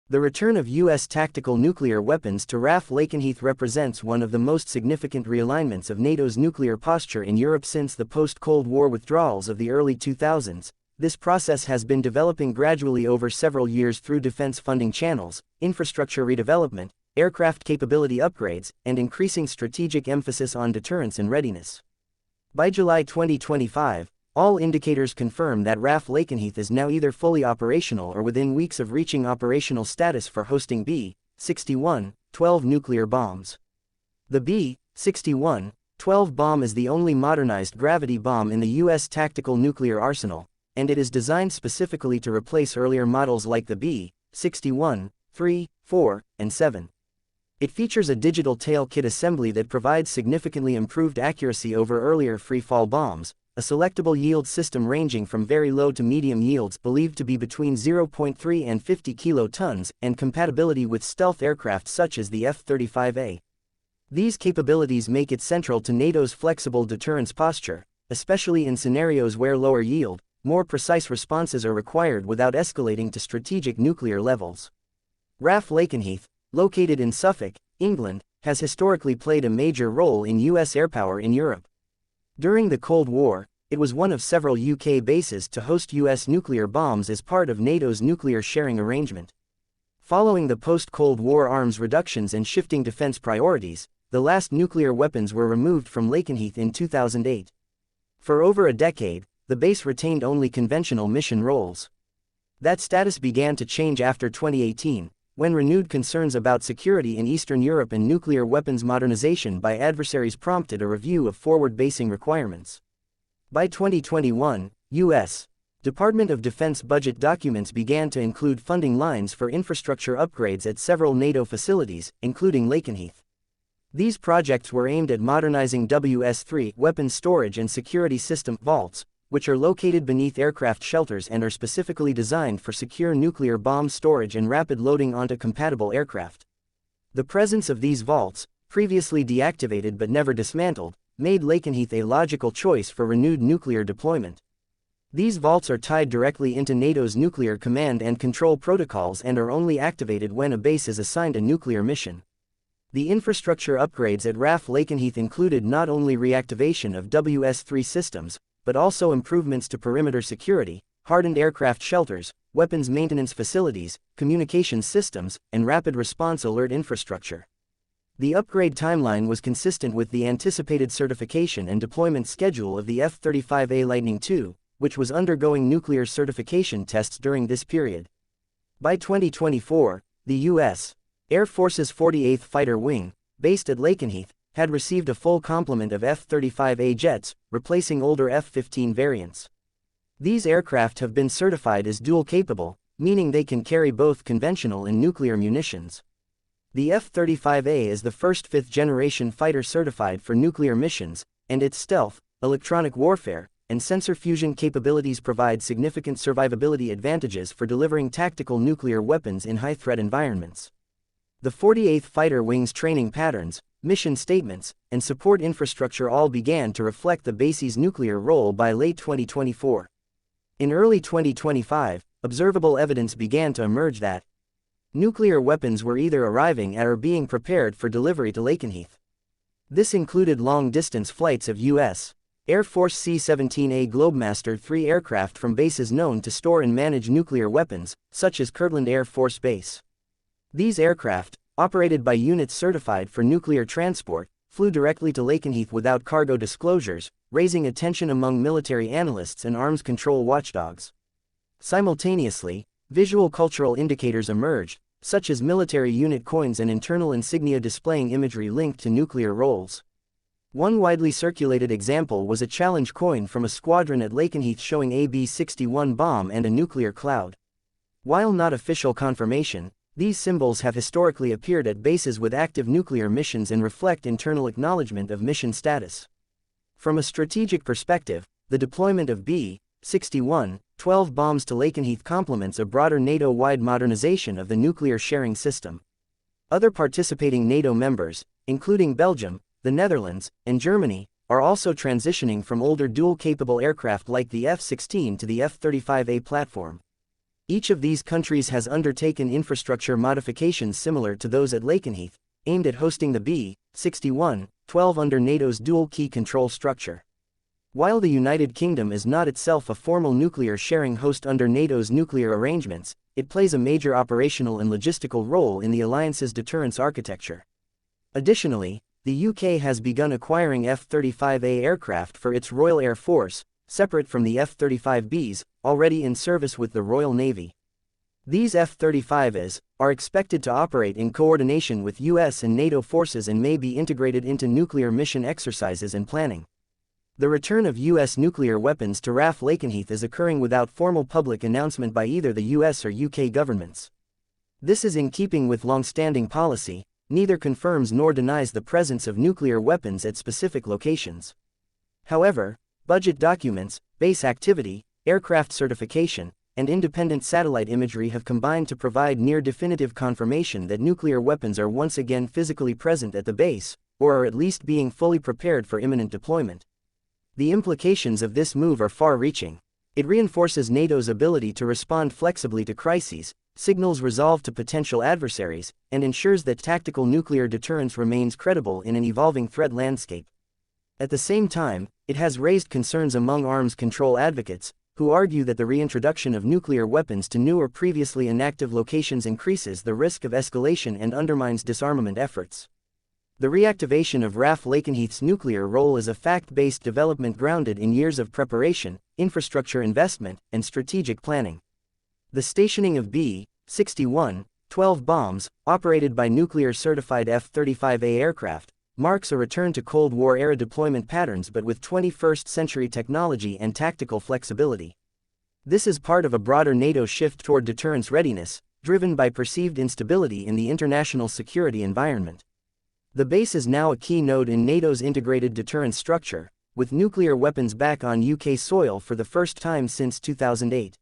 The return of U.S. tactical nuclear weapons to RAF Lakenheath represents one of the most significant realignments of NATO's nuclear posture in Europe since the post-Cold War withdrawals of the early 2000s. This process has been developing gradually over several years through defense funding channels, infrastructure redevelopment, aircraft capability upgrades, and increasing strategic emphasis on deterrence and readiness. By July 2025, all indicators confirm that RAF Lakenheath is now either fully operational or within weeks of reaching operational status for hosting B61-12 nuclear bombs. The B61-12 bomb is the only modernized gravity bomb in the U.S. tactical nuclear arsenal, and it is designed specifically to replace earlier models like the B61-3, 4, and 7. It features a digital tail kit assembly that provides significantly improved accuracy over earlier free-fall bombs, a selectable yield system ranging from very low to medium yields believed to be between 0.3 and 50 kilotons, and compatibility with stealth aircraft such as the F-35A. These capabilities make it central to NATO's flexible deterrence posture, especially in scenarios where lower yield, more precise responses are required without escalating to strategic nuclear levels. RAF Lakenheath, located in Suffolk, England, has historically played a major role in U.S. airpower in Europe. During the Cold War, it was one of several UK bases to host US nuclear bombs as part of NATO's nuclear sharing arrangement. Following the post-Cold War arms reductions and shifting defense priorities, the last nuclear weapons were removed from Lakenheath in 2008. For over a decade, the base retained only conventional mission roles. That status began to change after 2018, when renewed concerns about security in Eastern Europe and nuclear weapons modernization by adversaries prompted a review of forward basing requirements. By 2021, U.S. Department of Defense budget documents began to include funding lines for infrastructure upgrades at several NATO facilities, including Lakenheath. These projects were aimed at modernizing WS-3 weapons storage and security system vaults, which are located beneath aircraft shelters and are specifically designed for secure nuclear bomb storage and rapid loading onto compatible aircraft. The presence of these vaults, previously deactivated but never dismantled, made Lakenheath a logical choice for renewed nuclear deployment. These vaults are tied directly into NATO's nuclear command and control protocols and are only activated when a base is assigned a nuclear mission. The infrastructure upgrades at RAF Lakenheath included not only reactivation of WS-3 systems, but also improvements to perimeter security, hardened aircraft shelters, weapons maintenance facilities, communications systems, and rapid response alert infrastructure. The upgrade timeline was consistent with the anticipated certification and deployment schedule of the F-35A Lightning II, which was undergoing nuclear certification tests during this period. By 2024, the U.S. Air Force's 48th Fighter Wing, based at Lakenheath, had received a full complement of F-35A jets, replacing older F-15 variants. These aircraft have been certified as dual-capable, meaning they can carry both conventional and nuclear munitions. The F-35A is the first fifth-generation fighter certified for nuclear missions, and its stealth, electronic warfare, and sensor fusion capabilities provide significant survivability advantages for delivering tactical nuclear weapons in high-threat environments. The 48th Fighter Wing's training patterns, mission statements, and support infrastructure all began to reflect the base's nuclear role by late 2024. In early 2025, observable evidence began to emerge that nuclear weapons were either arriving at or being prepared for delivery to Lakenheath. This included long-distance flights of U.S. Air Force C-17A Globemaster III aircraft from bases known to store and manage nuclear weapons, such as Kirtland Air Force Base. These aircraft, operated by units certified for nuclear transport, flew directly to Lakenheath without cargo disclosures, raising attention among military analysts and arms control watchdogs. Simultaneously, visual cultural indicators emerged, such as military unit coins and internal insignia displaying imagery linked to nuclear roles. One widely circulated example was a challenge coin from a squadron at Lakenheath showing a B61 bomb and a nuclear cloud. While not official confirmation, these symbols have historically appeared at bases with active nuclear missions and reflect internal acknowledgement of mission status. From a strategic perspective, the deployment of B61-12 bombs to Lakenheath complements a broader NATO-wide modernization of the nuclear sharing system. Other participating NATO members, including Belgium, the Netherlands, and Germany, are also transitioning from older dual-capable aircraft like the F-16 to the F-35A platform. Each of these countries has undertaken infrastructure modifications similar to those at Lakenheath, aimed at hosting the B61-12 under NATO's dual-key control structure. While the United Kingdom is not itself a formal nuclear sharing host under NATO's nuclear arrangements, it plays a major operational and logistical role in the alliance's deterrence architecture. Additionally, the UK has begun acquiring F-35A aircraft for its Royal Air Force, separate from the F-35Bs, already in service with the Royal Navy. These F-35As are expected to operate in coordination with US and NATO forces and may be integrated into nuclear mission exercises and planning. The return of US nuclear weapons to RAF Lakenheath is occurring without formal public announcement by either the US or UK governments. This is in keeping with long-standing policy. Neither confirms nor denies the presence of nuclear weapons at specific locations. However, budget documents, base activity, aircraft certification, and independent satellite imagery have combined to provide near-definitive confirmation that nuclear weapons are once again physically present at the base, or are at least being fully prepared for imminent deployment. The implications of this move are far-reaching. It reinforces NATO's ability to respond flexibly to crises, signals resolve to potential adversaries, and ensures that tactical nuclear deterrence remains credible in an evolving threat landscape. At the same time, it has raised concerns among arms control advocates, who argue that the reintroduction of nuclear weapons to new or previously inactive locations increases the risk of escalation and undermines disarmament efforts. The reactivation of RAF Lakenheath's nuclear role is a fact-based development grounded in years of preparation, infrastructure investment, and strategic planning. The stationing of B61-12 bombs, operated by nuclear-certified F-35A aircraft, marks a return to Cold War-era deployment patterns but with 21st-century technology and tactical flexibility. This is part of a broader NATO shift toward deterrence readiness, driven by perceived instability in the international security environment. The base is now a key node in NATO's integrated deterrence structure, with nuclear weapons back on UK soil for the first time since 2008.